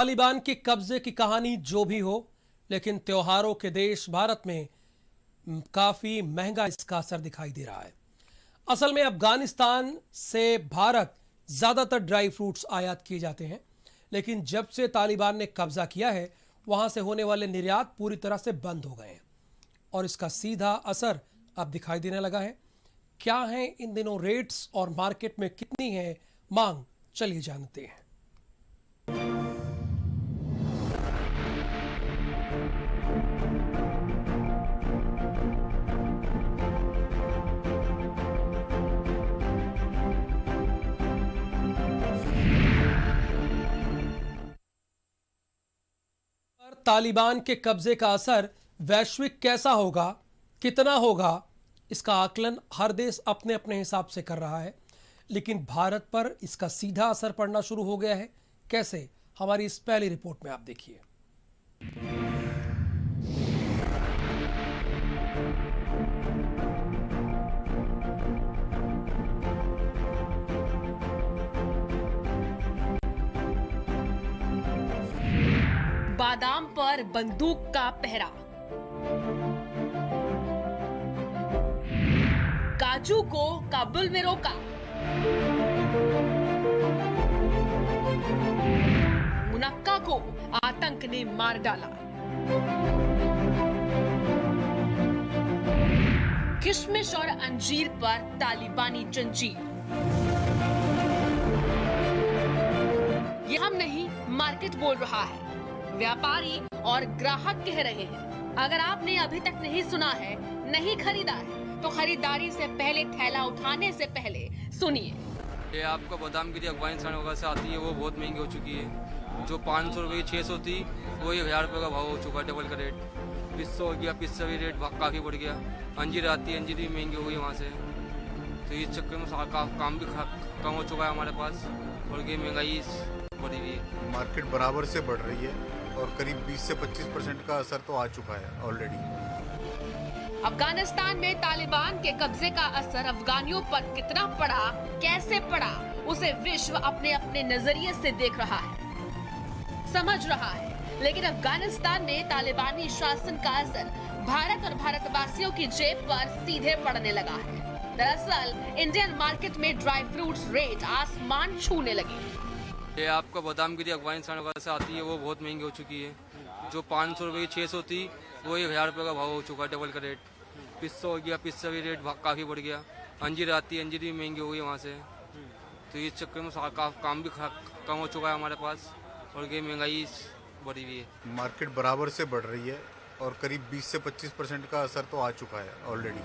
तालिबान के कब्जे की कहानी जो भी हो, लेकिन त्योहारों के देश भारत में काफी महंगा इसका असर दिखाई दे रहा है। असल में अफगानिस्तान से भारत ज्यादातर ड्राई फ्रूट्स आयात किए जाते हैं, लेकिन जब से तालिबान ने कब्जा किया है वहां से होने वाले निर्यात पूरी तरह से बंद हो गए हैं और इसका सीधा असर अब दिखाई देने लगा है। क्या है इन दिनों रेट्स और मार्केट में कितनी है मांग, चलिए जानते हैं। तालिबान के कब्जे का असर वैश्विक कैसा होगा, कितना होगा, इसका आकलन हर देश अपने अपने हिसाब से कर रहा है, लेकिन भारत पर इसका सीधा असर पड़ना शुरू हो गया है। कैसे, हमारी इस पहली रिपोर्ट में आप देखिए। बादाम पर बंदूक का पहरा, काजू को काबुल में रोका, मुनक्का को आतंक ने मार डाला, किशमिश और अंजीर पर तालिबानी जंजीर। ये हम नहीं, मार्केट बोल रहा है, व्यापारी और ग्राहक कह रहे हैं। अगर आपने अभी तक नहीं सुना है, नहीं खरीदा है, तो खरीदारी से पहले, थैला उठाने से पहले सुनिए। ये आपको बादाम की अफगानिस्तान वगैरह से आती है, वो बहुत महंगी हो चुकी है। जो 500 रुपये की 600 थी, वो 1000 रुपये का भाव हो चुका है, डबल का रेट। पिस्ता हो गया, पिस्ता भी रेट काफ़ी बढ़ गया। अंजीर आती है, अंजीर भी महंगी हो गई वहाँ से। तो इस चक्कर में काम भी कम हो चुका है हमारे पास, और ये महंगाई बढ़ी हुई है। मार्केट बराबर से बढ़ रही है और करीब 20 से 25% का असर तो आ चुका है ऑलरेडी। अफगानिस्तान में तालिबान के कब्जे का असर अफगानियों पर कितना पड़ा, कैसे पड़ा, उसे विश्व अपने अपने नजरिए से देख रहा है, समझ रहा है। लेकिन अफगानिस्तान में तालिबानी शासन का असर भारत और भारतवासियों की जेब पर सीधे पड़ने लगा है। दरअसल इंडियन मार्केट में ड्राई फ्रूट्स रेट आसमान छूने लगे। ये आपको बादाम की अफगानिस्तान वगैरह से आती है, वो बहुत महंगी हो चुकी है। जो 500 रुपये की 600 थी, वो 1000 रुपये का भाव हो चुका है, डबल का रेट। पिस्ता हो गया, पिस्ता भी रेट काफ़ी बढ़ गया। अंजीर आती है, अंजीर भी महंगी हो गई वहाँ से। तो इस चक्कर में काम भी कम हो चुका है हमारे पास, और ये महंगाई बढ़ी हुई है। मार्केट बराबर से बढ़ रही है और करीब 20 से 25% का असर तो आ चुका है ऑलरेडी।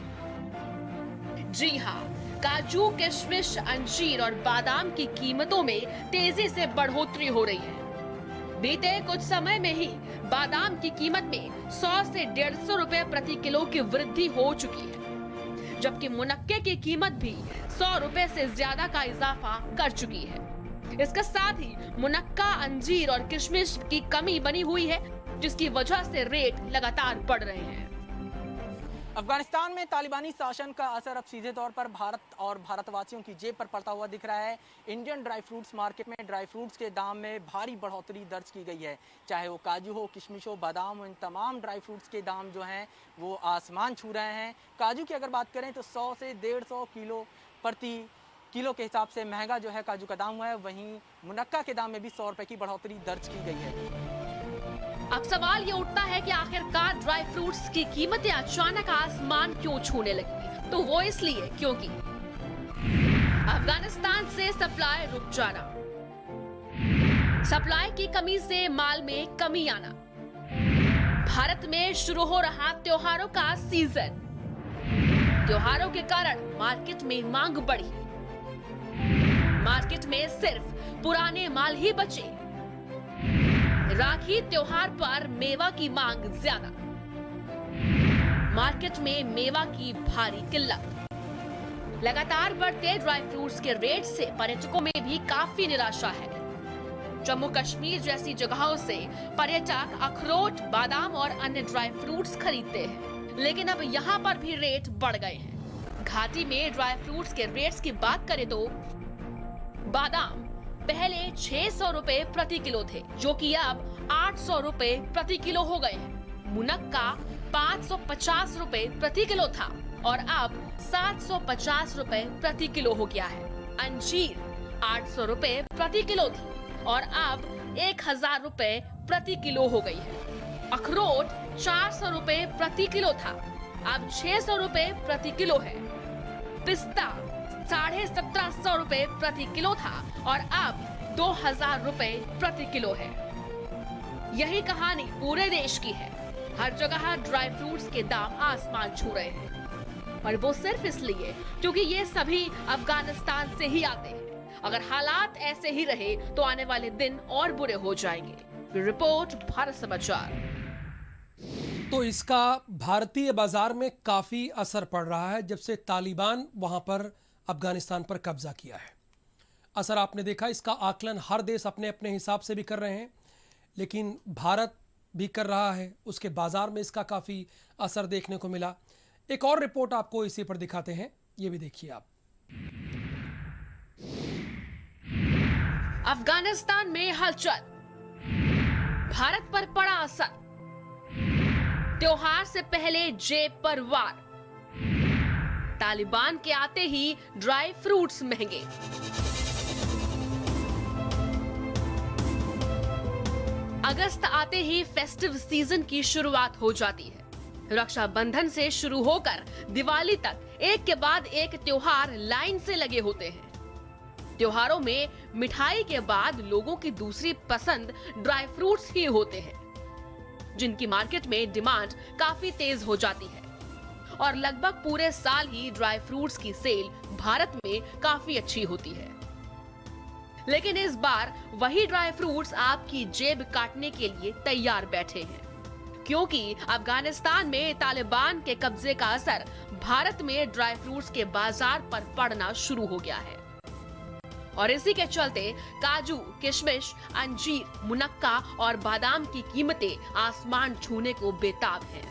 जी हाँ, काजू, किशमिश, अंजीर और बादाम की कीमतों में तेजी से बढ़ोतरी हो रही है। बीते कुछ समय में ही बादाम की कीमत में 100 से 150 रुपए प्रति किलो की वृद्धि हो चुकी है, जबकि मुनक्के की कीमत भी 100 रुपए से ज्यादा का इजाफा कर चुकी है। इसके साथ ही मुनक्का, अंजीर और किशमिश की कमी बनी हुई है, जिसकी वजह से रेट लगातार बढ़ रहे हैं। अफगानिस्तान में तालिबानी शासन का असर अब सीधे तौर पर भारत और भारतवासियों की जेब पर पड़ता हुआ दिख रहा है। इंडियन ड्राई फ्रूट्स मार्केट में ड्राई फ्रूट्स के दाम में भारी बढ़ोतरी दर्ज की गई है। चाहे वो काजू हो, किशमिश हो, बादाम हो, इन तमाम ड्राई फ्रूट्स के दाम जो हैं वो आसमान छू रहे हैं। काजू की अगर बात करें तो 100 से 150 किलो प्रति किलो के हिसाब से महंगा जो है काजू का दाम हुआ है। वहीं मुनक्का के दाम में भी 100 रुपये की बढ़ोतरी दर्ज की गई है। अब सवाल ये उठता है कि आखिरकार ड्राई फ्रूट्स की कीमतें अचानक आसमान क्यों छूने लगी? तो वो इसलिए क्योंकि अफगानिस्तान से सप्लाई रुक जाना, सप्लाई की कमी से माल में कमी आना, भारत में शुरू हो रहा त्योहारों का सीजन, त्योहारों के कारण मार्केट में मांग बढ़ी, मार्केट में सिर्फ पुराने माल ही बचे, राखी त्योहार पर मेवा की मांग ज्यादा, मार्केट में मेवा की भारी किल्लत। लगातार बढ़ते ड्राई फ्रूट्स के रेट से पर्यटकों में भी काफी निराशा है। जम्मू कश्मीर जैसी जगहों से पर्यटक अखरोट, बादाम और अन्य ड्राई फ्रूट्स खरीदते हैं, लेकिन अब यहाँ पर भी रेट बढ़ गए हैं। घाटी में ड्राई फ्रूट्स के रेट्स की बात करें तो बादाम पहले 600 रुपए प्रति किलो थे, जो कि अब 800 रुपए प्रति किलो हो गए हैं। मुनक्का 550 रुपए प्रति किलो था और अब 750 रुपए प्रति किलो हो गया है। अंजीर 800 रुपए प्रति किलो थी और अब 1000 रुपए प्रति किलो हो गई है। अखरोट 400 रुपए प्रति किलो था, अब 600 रुपए प्रति किलो है। पिस्ता 1750 रुपए प्रति किलो था और अब 2000 रुपए प्रति किलो है। यही कहानी पूरे देश की है। हर जगह ड्राई फ्रूट्स के दाम आसमान छू रहे हैं और वो सिर्फ इसलिए क्योंकि ये सभी अफगानिस्तान से ही आते हैं। अगर हालात ऐसे ही रहे तो आने वाले दिन और बुरे हो जाएंगे। रिपोर्ट भारत समाचार। तो इसका भारतीय बाजार में काफी असर पड़ रहा है जब से तालिबान वहां पर अफगानिस्तान पर कब्जा किया है। असर आपने देखा, इसका आकलन हर देश अपने अपने हिसाब से भी कर रहे हैं, लेकिन भारत भी कर रहा है। उसके बाजार में इसका काफी असर देखने को मिला। एक और रिपोर्ट आपको इसी पर दिखाते हैं, ये भी देखिए आप। अफगानिस्तान में हलचल, भारत पर पड़ा असर, त्योहार से पहले जेब पर वार, तालिबान के आते ही ड्राई फ्रूट्स महंगे। अगस्त आते ही फेस्टिव सीजन की शुरुआत हो जाती है। रक्षाबंधन से शुरू होकर दिवाली तक एक के बाद एक त्योहार लाइन से लगे होते हैं। त्योहारों में मिठाई के बाद लोगों की दूसरी पसंद ड्राई फ्रूट्स ही होते हैं, जिनकी मार्केट में डिमांड काफी तेज हो जाती है और लगभग पूरे साल ही ड्राई फ्रूट्स की सेल भारत में काफी अच्छी होती है। लेकिन इस बार वही ड्राई फ्रूट्स आपकी जेब काटने के लिए तैयार बैठे हैं, क्योंकि अफगानिस्तान में तालिबान के कब्जे का असर भारत में ड्राई फ्रूट्स के बाजार पर पड़ना शुरू हो गया है और इसी के चलते काजू, किशमिश, अंजीर, मुनक्का और बादाम की कीमतें आसमान छूने को बेताब हैं।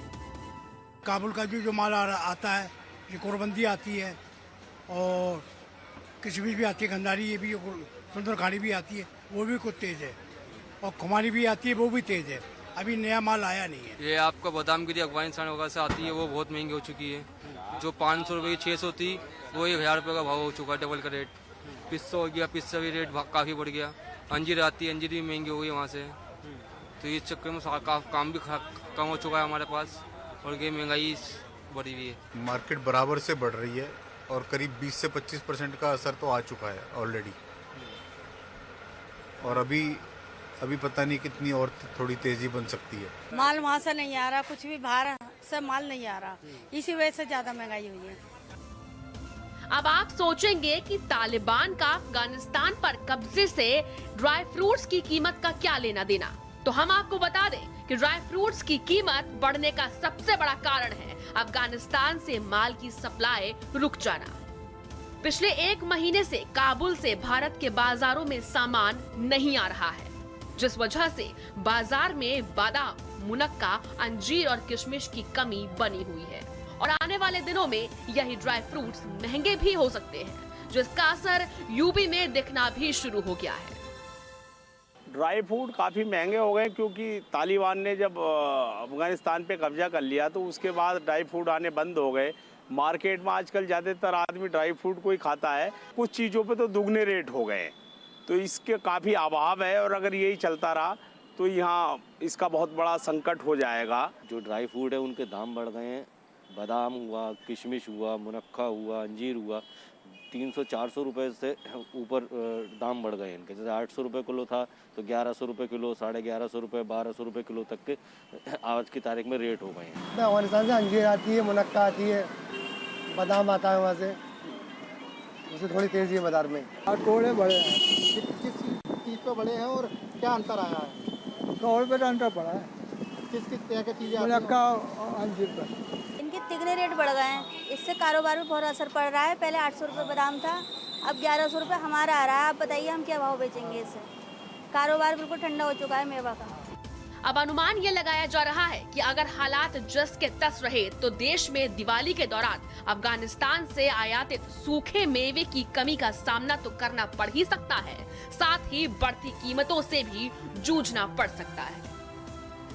काबुल काजू जो माल आता है, ये कोरबंदी आती है और किशमिश भी आती है, गंधारी ये भी, सुंदरखानी भी आती है, वो भी कुछ तेज है और खुमानी भी आती है, वो भी तेज है। अभी नया माल आया नहीं है। ये आपका बादाम गिरी अफगानिस्तान वगैरह से आती है, वो बहुत महंगी हो चुकी है। जो 500 रुपये की 600 थी, वो 1000 रुपये का भाव हो चुका है, डबल का रेट। पिस्ता हो गया, पिस्ता भी रेट काफ़ी बढ़ गया। अंजीर आती है, अंजीर भी महंगी हो गई वहाँ से। तो इस चक्कर में काम भी कम हो चुका है हमारे पास और ये महंगाई बढ़ी हुई है। मार्केट बराबर से बढ़ रही है और करीब 20 से 25% का असर तो आ चुका है ऑलरेडी। और अभी पता नहीं कितनी और थोड़ी तेजी बन सकती है। माल वहाँ से नहीं आ रहा, कुछ भी बाहर से माल नहीं आ रहा, इसी वजह से ज्यादा महंगाई हुई है। अब आप सोचेंगे कि तालिबान का अफगानिस्तान पर कब्जे से ड्राई फ्रूट्स की कीमत का क्या लेना देना, तो हम आपको बता दें कि ड्राई फ्रूट्स की कीमत बढ़ने का सबसे बड़ा कारण है अफगानिस्तान से माल की सप्लाई रुक जाना। पिछले 1 महीने से काबुल से भारत के बाजारों में सामान नहीं आ रहा है, जिस वजह से बाजार में बादाम, मुनक्का, अंजीर और किशमिश की कमी बनी हुई है और आने वाले दिनों में यही ड्राई फ्रूट्स महंगे भी हो सकते हैं, जिसका असर यूपी में दिखना भी शुरू हो गया है। ड्राई फ्रूट काफ़ी महंगे हो गए क्योंकि तालिबान ने जब अफगानिस्तान पे कब्जा कर लिया तो उसके बाद ड्राई फ्रूट आने बंद हो गए। मार्केट में आजकल ज़्यादातर आदमी ड्राई फ्रूट को ही खाता है, कुछ चीज़ों पे तो दुगने रेट हो गए, तो इसके काफ़ी अभाव है और अगर यही चलता रहा तो यहाँ इसका बहुत बड़ा संकट हो जाएगा। जो ड्राई फ्रूट है उनके दाम बढ़ गए हैं। बादाम हुआ, किशमिश हुआ, मुनक्का हुआ, अंजीर हुआ, 300-400 रुपये से ऊपर दाम बढ़ गए इनके। जैसे 800 रुपये किलो था तो 1100 रुपये किलो, 1150 रुपये, 1200 रुपये किलो तक के आज की तारीख में रेट हो गए हैं। अफगानिस्तान से अंजीर आती है, मुनक्का आती है, बादाम आता है वहाँ से, उससे थोड़ी तेज़ी है बाजार में। थोड़े बड़े हैं, किस चीज़ पे बड़े हैं और क्या अंतर आया है? 100 रुपये का अंतर पड़ा है। किस तरह की चीज़ें? मुनक्का और अंजीर पर इनके तिगने रेट बढ़ गए हैं, इससे कारोबार में बहुत असर पड़ रहा है। पहले 800 रुपये बादाम था, अब 1100 रुपये हमारा आ रहा है। आप बताइए हम क्या भाव बेचेंगे इसे? कारोबार बिल्कुल ठंडा हो चुका है मेवा का। अब अनुमान ये लगाया जा रहा है कि अगर हालात जस के तस रहे तो देश में दिवाली के दौरान अफगानिस्तान से आयातित सूखे मेवे की कमी का सामना तो करना पड़ ही सकता है, साथ ही बढ़ती कीमतों से भी जूझना पड़ सकता है।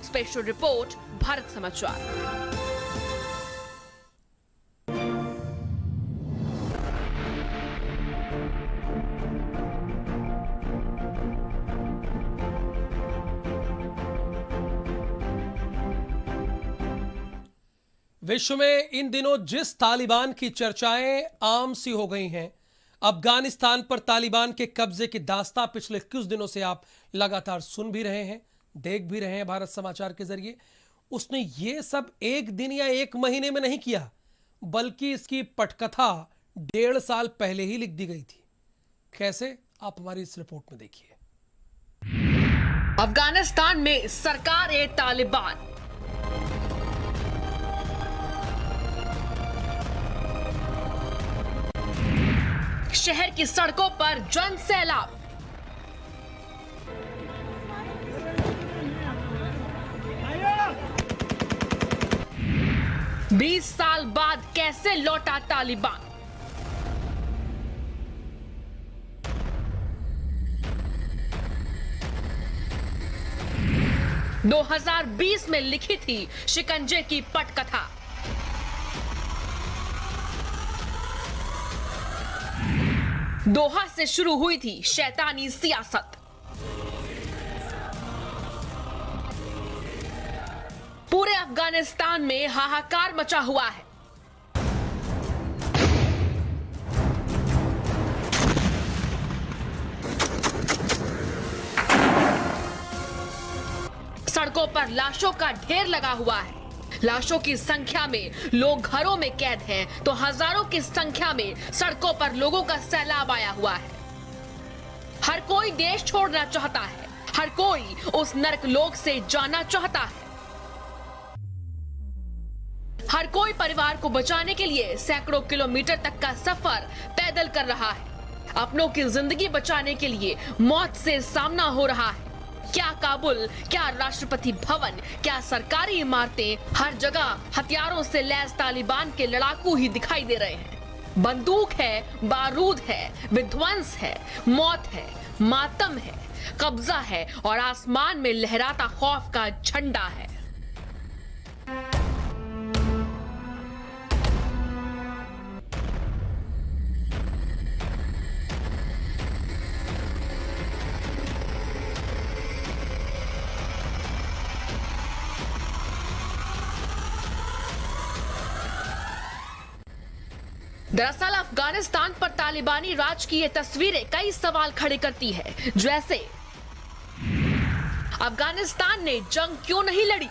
स्पेशल रिपोर्ट, भारत समाचार। विश्व में इन दिनों जिस तालिबान की चर्चाएं आम सी हो गई हैं, अफगानिस्तान पर तालिबान के कब्जे की दास्तां पिछले कुछ दिनों से आप लगातार सुन भी रहे हैं, देख भी रहे हैं भारत समाचार के जरिए। उसने ये सब एक दिन या एक महीने में नहीं किया, बल्कि इसकी पटकथा 1.5 साल पहले ही लिख दी गई थी। कैसे, आप हमारी इस रिपोर्ट में देखिए। अफगानिस्तान में सरकार ए तालिबान। शहर की सड़कों पर जन सैलाब। बीस साल बाद कैसे लौटा तालिबान? – 2020 में लिखी थी शिकंजे की पटकथा। दोहा से शुरू हुई थी शैतानी सियासत। पूरे अफगानिस्तान में हाहाकार मचा हुआ है। सड़कों पर लाशों का ढेर लगा हुआ है। लाशों की संख्या में लोग घरों में कैद हैं, तो हजारों की संख्या में सड़कों पर लोगों का सैलाब आया हुआ है। हर कोई देश छोड़ना चाहता है, हर कोई उस नरकलोक से जाना चाहता है। हर कोई परिवार को बचाने के लिए सैकड़ों किलोमीटर तक का सफर पैदल कर रहा है। अपनों की जिंदगी बचाने के लिए मौत से सामना हो रहा है। क्या काबुल, क्या राष्ट्रपति भवन, क्या सरकारी इमारतें, हर जगह हथियारों से लैस तालिबान के लड़ाकू ही दिखाई दे रहे हैं। बंदूक है, बारूद है, विध्वंस है, मौत है, मातम है, कब्जा है और आसमान में लहराता खौफ का झंडा है। दरअसल अफगानिस्तान पर तालिबानी राज की ये तस्वीरें कई सवाल खड़े करती है, जैसे अफगानिस्तान ने जंग क्यों नहीं लड़ी?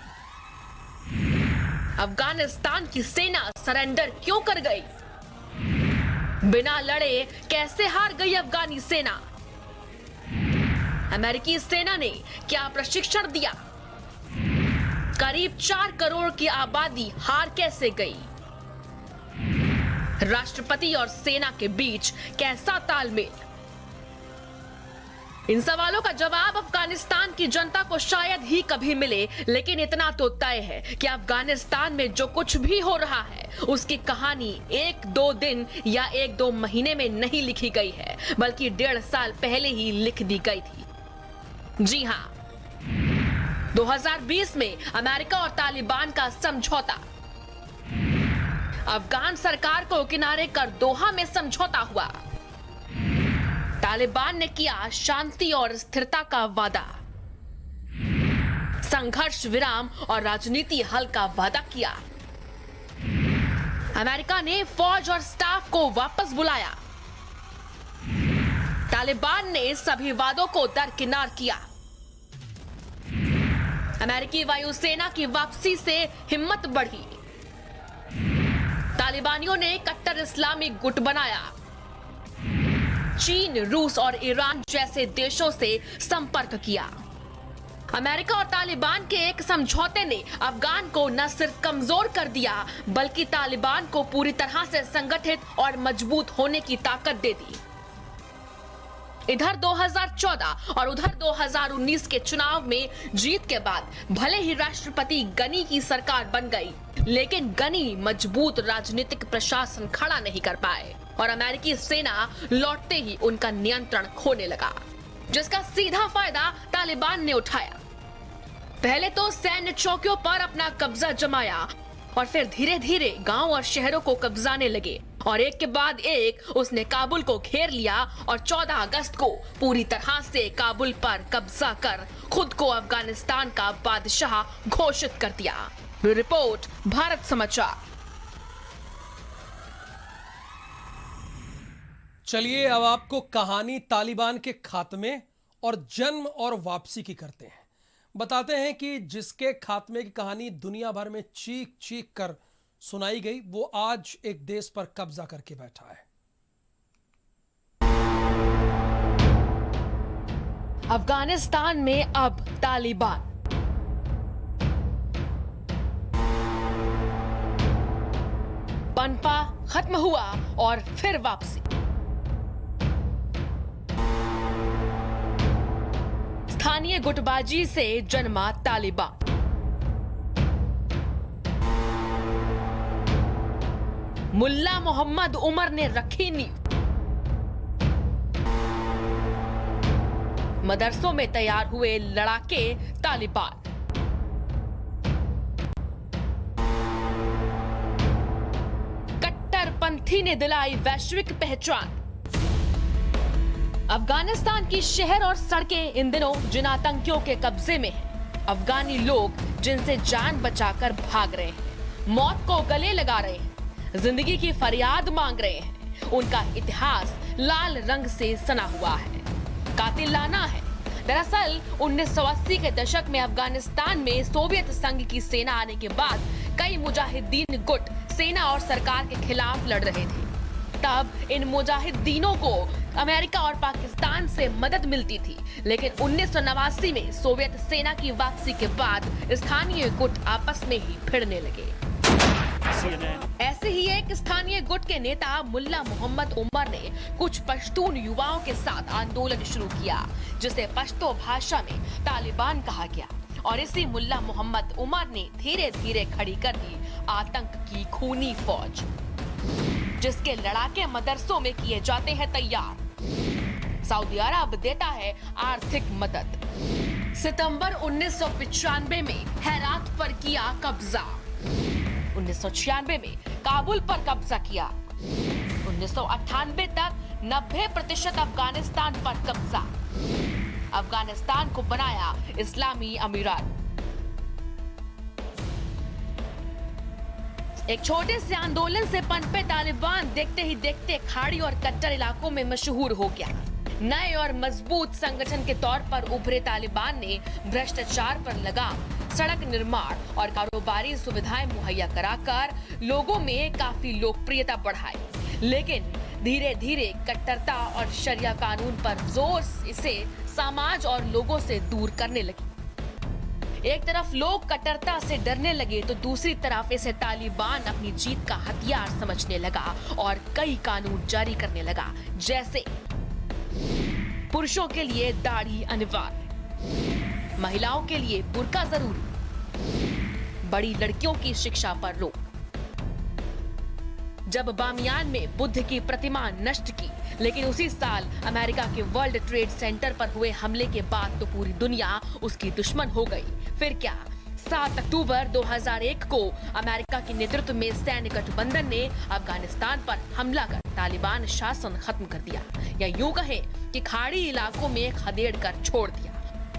अफगानिस्तान की सेना सरेंडर क्यों कर गई? बिना लड़े कैसे हार गई अफगानी सेना? अमेरिकी सेना ने क्या प्रशिक्षण दिया? करीब 4 करोड़ की आबादी हार कैसे गई? राष्ट्रपति और सेना के बीच कैसा तालमेल? इन सवालों का जवाब अफगानिस्तान की जनता को शायद ही कभी मिले, लेकिन इतना तो तय है कि अफगानिस्तान में जो कुछ भी हो रहा है उसकी कहानी 1-2 दिन या 1-2 महीने में नहीं लिखी गई है, बल्कि 1.5 साल पहले ही लिख दी गई थी। जी हां, 2020 में अमेरिका और तालिबान का समझौता। अफगान सरकार को किनारे कर दोहा में समझौता हुआ। तालिबान ने किया शांति और स्थिरता का वादा, संघर्ष विराम और राजनीति हल का वादा किया। अमेरिका ने फौज और स्टाफ को वापस बुलाया। तालिबान ने सभी वादों को दरकिनार किया। अमेरिकी वायुसेना की वापसी से हिम्मत बढ़ी। तालिबानियों ने कट्टर इस्लामी गुट बनाया। चीन, रूस और ईरान जैसे देशों से संपर्क किया। अमेरिका और तालिबान के एक समझौते ने अफगान को न सिर्फ कमजोर कर दिया, बल्कि तालिबान को पूरी तरह से संगठित और मजबूत होने की ताकत दे दी। इधर 2014 और उधर 2019 के चुनाव में जीत के बाद भले ही राष्ट्रपति गनी की सरकार बन गई, लेकिन गनी मजबूत राजनीतिक प्रशासन खड़ा नहीं कर पाए और अमेरिकी सेना लौटते ही उनका नियंत्रण खोने लगा, जिसका सीधा फायदा तालिबान ने उठाया। पहले तो सैन्य चौकियों पर अपना कब्जा जमाया और फिर धीरे धीरे गांव और शहरों को कब्जाने लगे और एक के बाद एक उसने काबुल को घेर लिया और 14 अगस्त को पूरी तरह से काबुल पर कब्जा कर खुद को अफगानिस्तान का बादशाह घोषित कर दिया। रिपोर्ट भारत समाचार। चलिए अब आपको कहानी तालिबान के खात्मे और जन्म और वापसी की करते हैं। बताते हैं कि जिसके खात्मे की कहानी दुनिया भर में चीख चीख कर सुनाई गई, वो आज एक देश पर कब्जा करके बैठा है। अफगानिस्तान में अब तालिबान। पनपा खत्म हुआ और फिर वापसी। स्थानीय गुटबाजी से जन्मा तालिबान। मुल्ला मोहम्मद उमर ने रखी नींव। मदरसों में तैयार हुए लड़ाके तालिबान। कट्टरपंथी ने दिलाई वैश्विक पहचान। अफगानिस्तान की शहर और सड़कें इन दिनों जिन आतंकियों के कब्जे में हैं, अफगानी लोग जिनसे जान बचाकर भाग रहे हैं, मौत को गले लगा रहे हैं, जिंदगी की फरियाद मांग रहे हैं, उनका इतिहास लाल रंग से सना हुआ है, कातिलाना है। दरअसल 1980 के दशक में अफगानिस्तान में सोवियत संघ की सेना आने के बाद कई मुजाहिदीन गुट सेना और सरकार के खिलाफ लड़ रहे थे। तब इन मुजाहिदीनों को अमेरिका और पाकिस्तान से मदद मिलती थी, लेकिन 1989 में सोवियत सेना की वापसी के बाद स्थानीय गुट आपस में ही भिड़ने लगे। ऐसे ही एक स्थानीय गुट के नेता मुल्ला मोहम्मद उमर ने कुछ पश्तून युवाओं के साथ आंदोलन शुरू किया, जिसे पश्तो भाषा में तालिबान कहा गया, और इसी मुल्ला मोहम्मद उमर ने धीरे धीरे खड़ी कर दी आतंक की खूनी फौज, जिसके लड़ाके मदरसों में किए जाते हैं तैयार। सऊदी अरब देता है आर्थिक मदद। सितंबर 1995 में हेरात पर किया कब्जा। 1996 में काबुल पर कब्जा किया। 1998 तक 90% अफगानिस्तान पर कब्जा। अफगानिस्तान को बनाया इस्लामी अमीरात। एक छोटे से आंदोलन से पनपे तालिबान देखते ही देखते खाड़ी और कट्टर इलाकों में मशहूर हो गया। नए और मजबूत संगठन के तौर पर उभरे तालिबान ने भ्रष्टाचार पर लगाम, सड़क निर्माण और कारोबारी सुविधाएं मुहैया कराकर लोगों में काफी लोकप्रियता बढ़ाई, लेकिन धीरे धीरे कट्टरता और शरिया कानून पर जोर इसे समाज और लोगों से दूर करने लगी। एक तरफ लोग कट्टरता से डरने लगे तो दूसरी तरफ इसे तालिबान अपनी जीत का हथियार समझने लगा और कई कानून जारी करने लगा, जैसे पुरुषों के लिए दाढ़ी अनिवार्य, महिलाओं के लिए बुर्का जरूरी, बड़ी लड़कियों की शिक्षा पर रोक। जब बामियान में बुद्ध की प्रतिमा नष्ट की, लेकिन उसी साल अमेरिका के वर्ल्ड ट्रेड सेंटर पर हुए हमले के बाद तो पूरी दुनिया उसकी दुश्मन हो गई। फिर क्या, 7 अक्टूबर 2001 को अमेरिका के नेतृत्व में सैन्य गठबंधन ने अफगानिस्तान पर हमला कर तालिबान शासन खत्म कर दिया, या यूं कहें कि खाड़ी इलाकों में खदेड़ कर छोड़ दिया,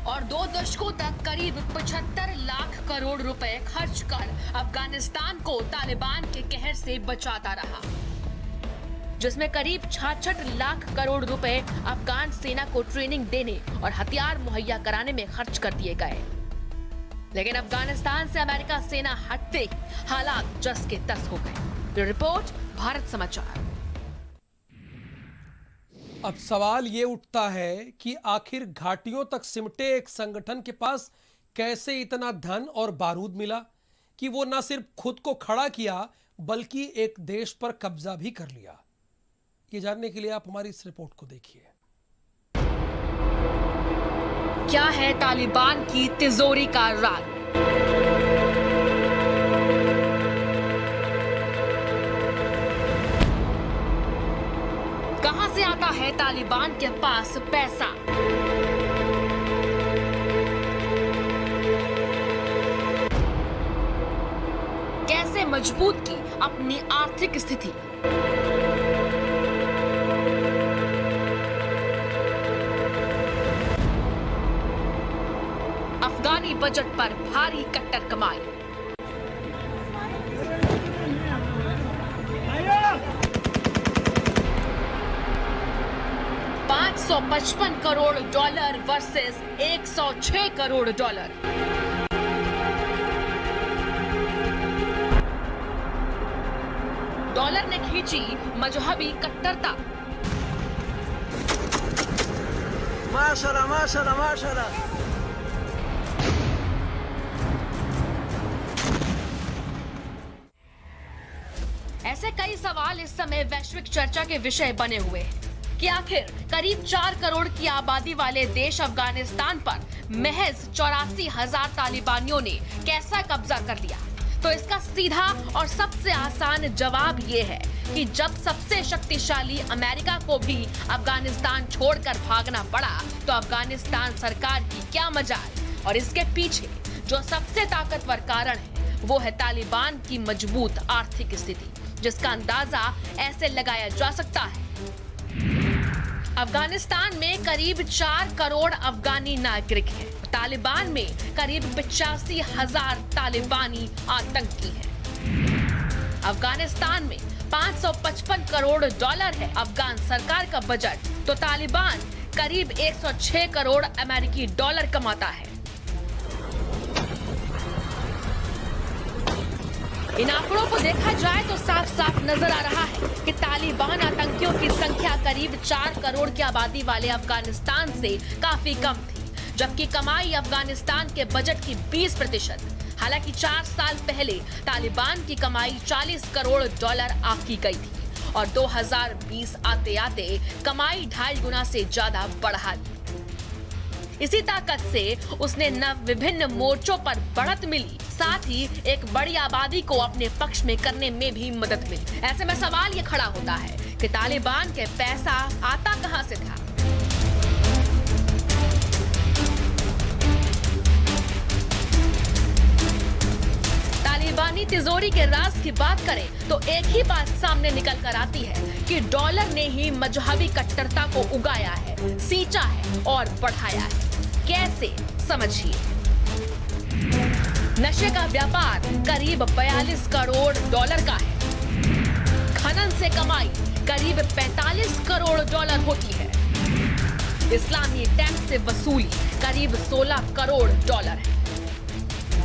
और 2 दशकों तक करीब 75 लाख करोड़ रुपए खर्च कर अफगानिस्तान को तालिबान के कहर से बचाता रहा, जिसमें करीब 66 लाख करोड़ रुपए अफगान सेना को ट्रेनिंग देने और हथियार मुहैया कराने में खर्च कर दिए गए। लेकिन अफगानिस्तान से अमेरिका सेना हटते ही हालात जस के तस हो गए। रिपोर्ट भारत समाचार। अब सवाल ये उठता है कि आखिर घाटियों तक सिमटे एक संगठन के पास कैसे इतना धन और बारूद मिला कि वो न सिर्फ खुद को खड़ा किया बल्कि एक देश पर कब्जा भी कर लिया। ये जानने के लिए आप हमारी इस रिपोर्ट को देखिए। क्या है तालिबान की तिजोरी का राज? कहां से आता है तालिबान के पास पैसा? कैसे मजबूत की अपनी आर्थिक स्थिति? अफगानी बजट पर भारी कट्टर कमाई। $555 करोड़ वर्सेस $106 करोड़। डॉलर ने खींची मजहबी कट्टरता। माशाल्लाह माशाल्लाह माशाल्लाह। ऐसे कई सवाल इस समय वैश्विक चर्चा के विषय बने हुए हैं कि आखिर करीब 4 करोड़ की आबादी वाले देश अफगानिस्तान पर महज 84,000 तालिबानियों ने कैसा कब्जा कर लिया। तो इसका सीधा और सबसे आसान जवाब ये है कि जब सबसे शक्तिशाली अमेरिका को भी अफगानिस्तान छोड़कर भागना पड़ा तो अफगानिस्तान सरकार की क्या मजाल। और इसके पीछे जो सबसे ताकतवर कारण है वो है तालिबान की मजबूत आर्थिक स्थिति, जिसका अंदाजा ऐसे लगाया जा सकता है। अफगानिस्तान में करीब 4 करोड़ अफगानी नागरिक हैं। तालिबान में करीब 85,000 तालिबानी आतंकी हैं। अफगानिस्तान में $555 करोड़ है अफगान सरकार का बजट, तो तालिबान करीब 106 करोड़ अमेरिकी डॉलर कमाता है। इन आंकड़ों को देखा जाए तो साफ साफ नजर आ रहा है कि तालिबान आतंकियों की संख्या करीब 4 करोड़ की आबादी वाले अफगानिस्तान से काफी कम थी, जबकि कमाई अफगानिस्तान के बजट की 20%। हालांकि 4 साल पहले तालिबान की कमाई $40 करोड़ आंकी गई थी और 2020 आते आते कमाई 2.5 गुना से ज्यादा बढ़ा दी। इसी ताकत से उसने विभिन्न मोर्चों पर बढ़त मिली, साथ ही एक बड़ी आबादी को अपने पक्ष में करने में भी मदद मिली। ऐसे में सवाल ये खड़ा होता है कि तालिबान के पैसा आता कहां से था? तालिबानी तिजोरी के राज की बात करें तो एक ही बात सामने निकल कर आती है कि डॉलर ने ही मजहबी कट्टरता को उगाया है, सींचा है और बढ़ाया है। कैसे? समझिए। नशे का व्यापार करीब $42 करोड़ का है। खनन से कमाई करीब $45 करोड़ होती है। इस्लामी टैक्स से वसूली करीब $16 करोड़ है।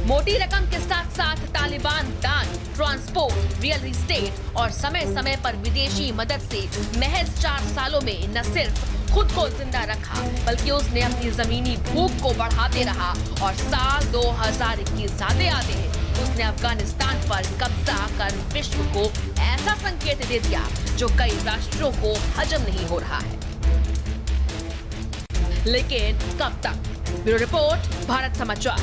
मोटी रकम के साथ साथ तालिबान दान, ट्रांसपोर्ट, रियल एस्टेट और समय समय पर विदेशी मदद से महज 4 सालों में न सिर्फ खुद को जिंदा रखा बल्कि उसने अपनी जमीनी भूख को बढ़ाते रहा और साल 2021 आते उसने अफगानिस्तान पर कब्जा कर विश्व को ऐसा संकेत दे दिया जो कई राष्ट्रों को हजम नहीं हो रहा है। लेकिन कब तक? ब्यूरो रिपोर्ट, भारत समाचार।